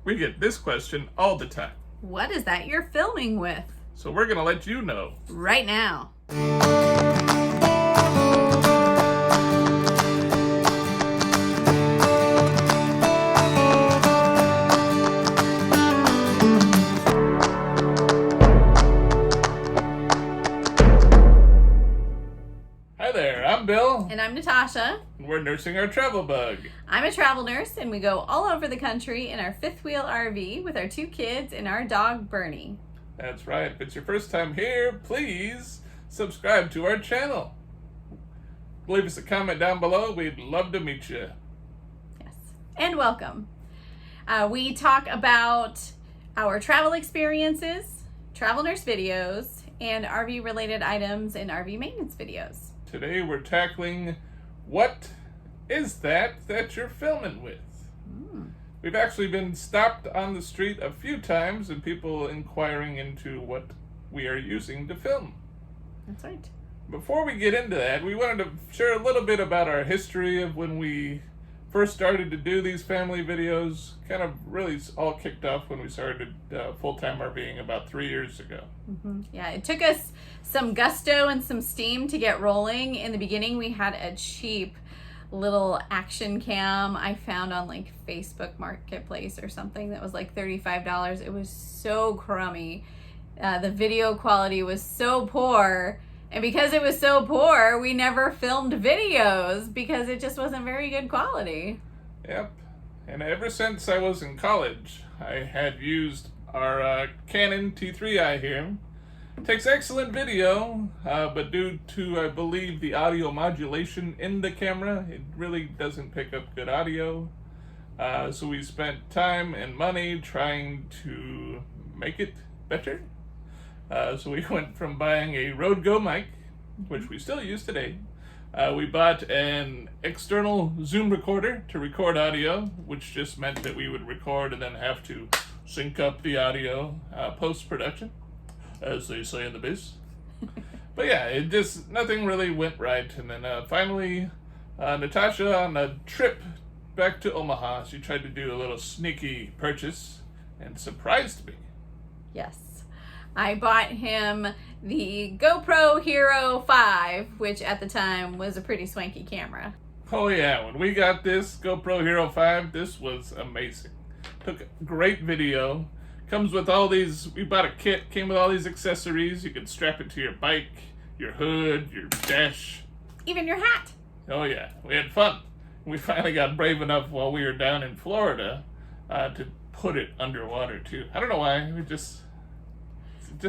We get this question all the time. What is that you're filming with? So we're going to let you know. Right now. Hi there, I'm Bill. And I'm Natasha. And we're nursing our travel bug. I'm a travel nurse, and we go all over the country in our fifth wheel RV with our 2 kids and our dog, Bernie. That's right. If it's your first time here, please subscribe to our channel. Leave us a comment down below. We'd love to meet you. Yes. And welcome. We talk about our travel experiences, travel nurse videos, and RV related items and RV maintenance videos. Today we're tackling what is that you're filming with? We've actually been stopped on the street a few times and people inquiring into what we are using to film. That's right. Before we get into that, we wanted to share a little bit about our history of when we first started to do these family videos. Kind of really all kicked off when we started Fulltime RVing about 3 years ago. Yeah, it took us some gusto and some steam to get rolling. In the beginning, we had a cheap little action cam I found on like Facebook Marketplace or something that was like $35. It was so crummy. The video quality was so poor. And because it was so poor, we never filmed videos because it just wasn't very good quality. Yep. And ever since I was in college, I had used our Canon T3i here. It takes excellent video, but due to, I believe, the audio modulation in the camera, it really doesn't pick up good audio. So we spent time and money trying to make it better. So we went from buying a Rode Go mic, which we still use today. We bought an external Zoom recorder to record audio, which just meant that we would record and then have to sync up the audio post-production, as they say in the biz. But yeah, it just, nothing really went right. And then finally, Natasha, on a trip back to Omaha, she tried to do a little sneaky purchase and surprised me. Yes. I bought him the GoPro Hero 5, which at the time was a pretty swanky camera. Oh yeah, when we got this GoPro Hero 5, this was amazing. Took great video. Comes with all these, we bought a kit, came with all these accessories. You could strap it to your bike, your hood, your dash. Even your hat. Oh yeah, we had fun. We finally got brave enough while we were down in Florida to put it underwater too. I don't know why, it just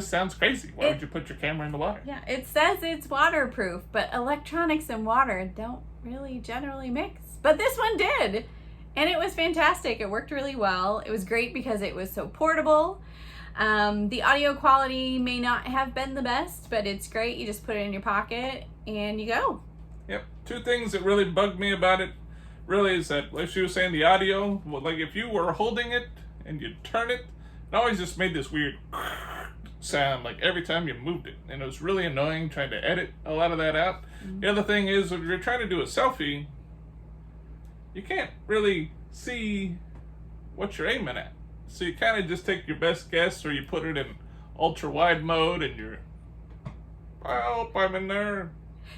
sounds crazy. Why would you put your camera in the water? Yeah, it says it's waterproof, but electronics and water don't really generally mix. But this one did, and it was fantastic. It worked really well. It was great because it was so portable. The audio quality may not have been the best, but it's great. You just put it in your pocket and you go. Yep. 2 things that really bugged me about it really is that, like she was saying, the audio, like if you were holding it and you turn it, it always just made this weird sound like every time you moved it, and it was really annoying trying to edit a lot of that out. The other thing is, when you're trying to do a selfie, you can't really see what you're aiming at, so you kind of just take your best guess, or you put it in ultra wide mode and you're, well, I'm in there.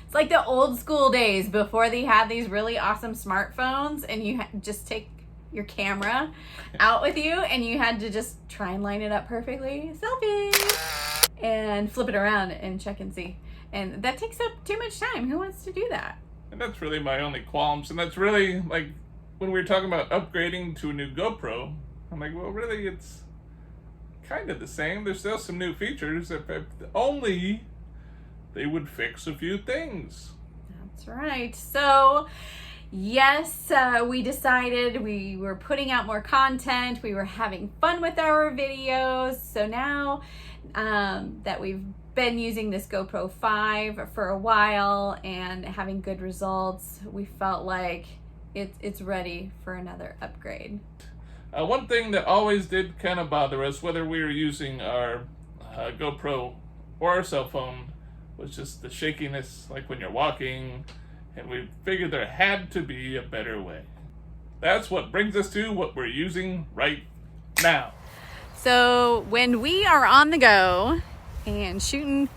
It's like the old school days before they had these really awesome smartphones and you just take your camera out with you and you had to just try and line it up perfectly, selfie, and flip it around and check and see. And that takes up too much time. Who wants to do that? And that's really my only qualms. And that's really, like, when we were talking about upgrading to a new GoPro, I'm like, well, really, it's kind of the same. There's still some new features. If only they would fix a few things. That's right. So yes, we decided we were putting out more content. We were having fun with our videos. So now that we've been using this GoPro 5 for a while and having good results, we felt like it's ready for another upgrade. One thing that always did kind of bother us, whether we were using our GoPro or our cell phone, was just the shakiness, like when you're walking, and we figured there had to be a better way. That's what brings us to what we're using right now. So when we are on the go and shooting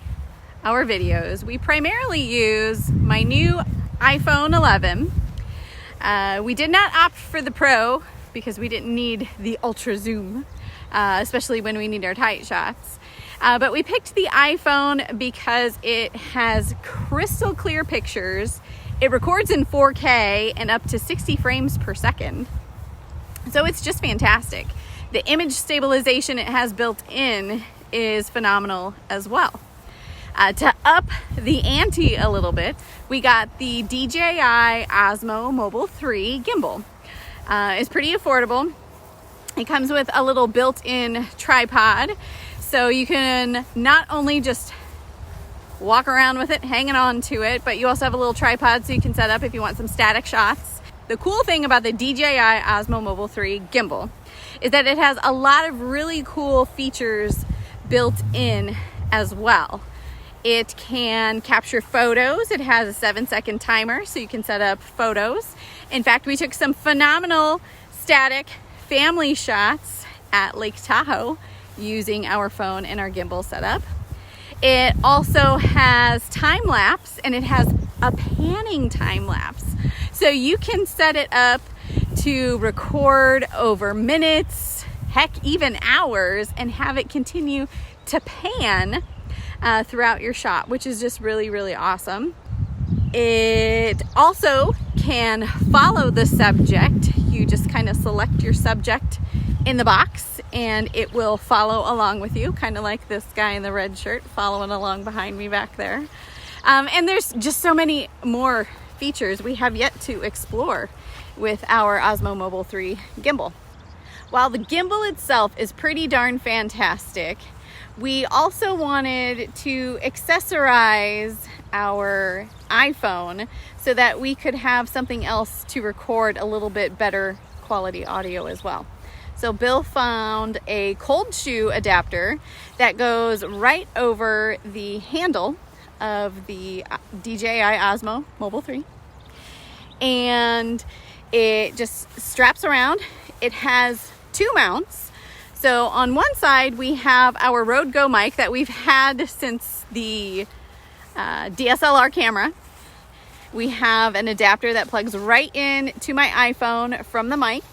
our videos, we primarily use my new iPhone 11. We did not opt for the Pro because we didn't need the ultra zoom, especially when we need our tight shots. But we picked the iPhone because it has crystal clear pictures. It records in 4K and up to 60 frames per second. So it's just fantastic. The image stabilization it has built in is phenomenal as well. To up the ante a little bit, we got the DJI Osmo Mobile 3 gimbal. It's pretty affordable. It comes with a little built-in tripod, so you can not only just walk around with it, hanging on to it, but you also have a little tripod so you can set up if you want some static shots. The cool thing about the DJI Osmo Mobile 3 gimbal is that it has a lot of really cool features built in as well. It can capture photos. It has a 7-second timer so you can set up photos. In fact, we took some phenomenal static family shots at Lake Tahoe using our phone and our gimbal setup. It also has time lapse, and it has a panning time lapse. So you can set it up to record over minutes, heck, even hours, and have it continue to pan throughout your shot, which is just really, really awesome. It also can follow the subject. You just kind of select your subject in the box and it will follow along with you, kind of like this guy in the red shirt following along behind me back there. And there's just so many more features we have yet to explore with our Osmo Mobile 3 gimbal. While the gimbal itself is pretty darn fantastic, we also wanted to accessorize our iPhone so that we could have something else to record a little bit better quality audio as well. So Bill found a cold shoe adapter that goes right over the handle of the DJI Osmo Mobile 3. And it just straps around. It has 2 mounts. So on one side we have our Rode Go mic that we've had since the DSLR camera. We have an adapter that plugs right in to my iPhone from the mic.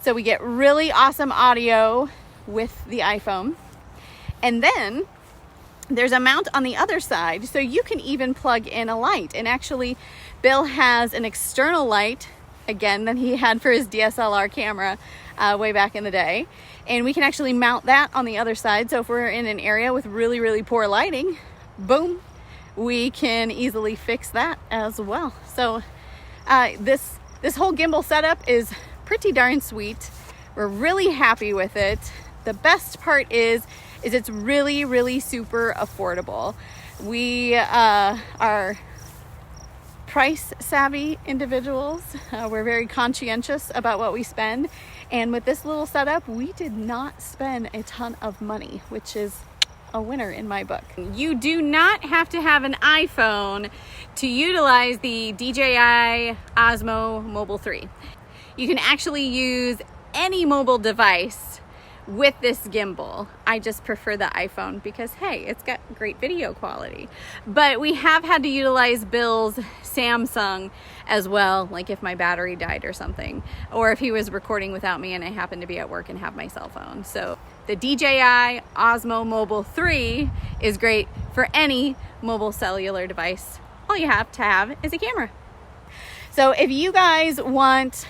So we get really awesome audio with the iPhone. And then there's a mount on the other side, so you can even plug in a light. And actually, Bill has an external light, again, that he had for his DSLR camera way back in the day. And we can actually mount that on the other side. So if we're in an area with really, really poor lighting, boom, we can easily fix that as well. So this whole gimbal setup is pretty darn sweet. We're really happy with it. The best part is it's really, really super affordable. We are price savvy individuals. We're very conscientious about what we spend. And with this little setup, we did not spend a ton of money, which is a winner in my book. You do not have to have an iPhone to utilize the DJI Osmo Mobile 3. You can actually use any mobile device with this gimbal. I just prefer the iPhone because, hey, it's got great video quality. But we have had to utilize Bill's Samsung as well, like if my battery died or something, or if he was recording without me and I happened to be at work and have my cell phone. So the DJI Osmo Mobile 3 is great for any mobile cellular device. All you have to have is a camera. So if you guys want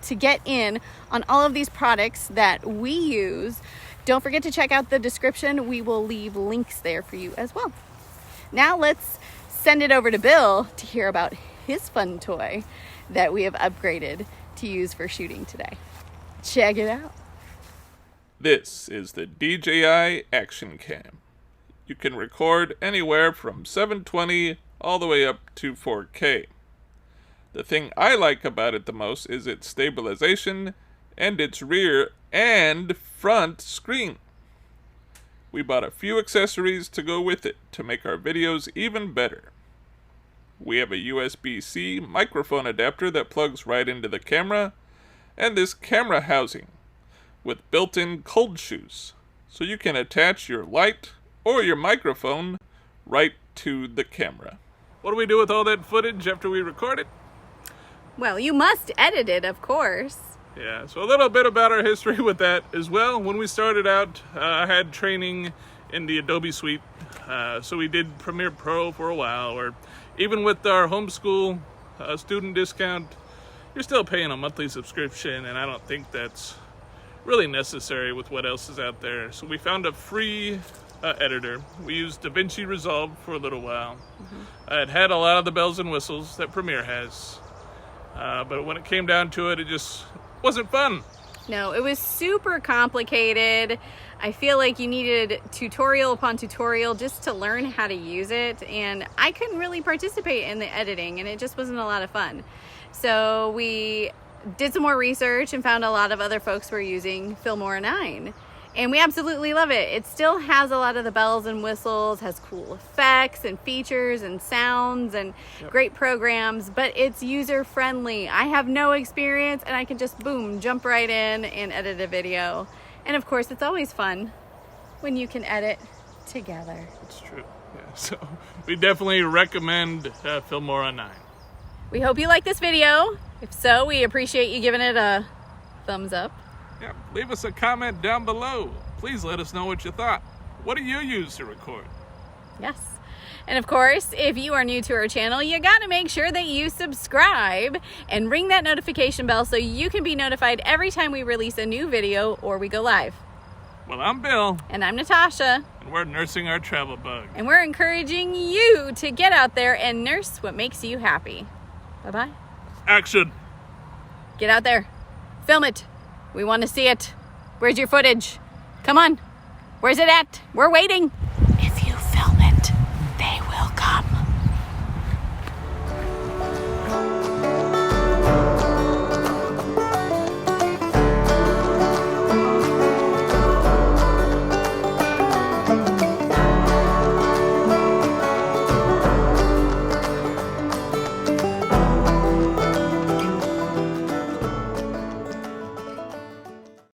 to get in on all of these products that we use, don't forget to check out the description. We will leave links there for you as well. Now let's send it over to Bill to hear about his fun toy that we have upgraded to use for shooting today. Check it out. This is the DJI Action Cam. You can record anywhere from 720 all the way up to 4K. The thing I like about it the most is its stabilization and its rear and front screen. We bought a few accessories to go with it to make our videos even better. We have a USB-C microphone adapter that plugs right into the camera, and this camera housing. with built-in cold shoes, so you can attach your light or your microphone right to the camera. What do we do with all that footage after we record it? Well, you must edit it, of course. Yeah, so a little bit about our history with that as well. When we started out, I had training in the Adobe Suite, so we did Premiere Pro for a while, or even with our homeschool student discount, you're still paying a monthly subscription, and I don't think that's really necessary with what else is out there. So we found a free editor. We used DaVinci Resolve for a little while. It had a lot of the bells and whistles that Premiere has, but when it came down to it, it just wasn't fun. No, it was super complicated. I feel like you needed tutorial upon tutorial just to learn how to use it, and I couldn't really participate in the editing, and it just wasn't a lot of fun. So we did some more research and found a lot of other folks were using Filmora 9. And we absolutely love it. It still has a lot of the bells and whistles, has cool effects and features and sounds and great programs, but it's user friendly. I have no experience and I can just boom, jump right in and edit a video. And of course, it's always fun when you can edit together. It's true. Yeah. So we definitely recommend Filmora 9. We hope you like this video. If so, we appreciate you giving it a thumbs up. Yeah, leave us a comment down below. Please let us know what you thought. What do you use to record? Yes. And of course, if you are new to our channel, you gotta make sure that you subscribe and ring that notification bell so you can be notified every time we release a new video or we go live. Well, I'm Bill. And I'm Natasha. And we're nursing our travel bug. And we're encouraging you to get out there and nurse what makes you happy. Bye-bye. Action. Get out there. Film it. We want to see it. Where's your footage? Come on. Where's it at? We're waiting.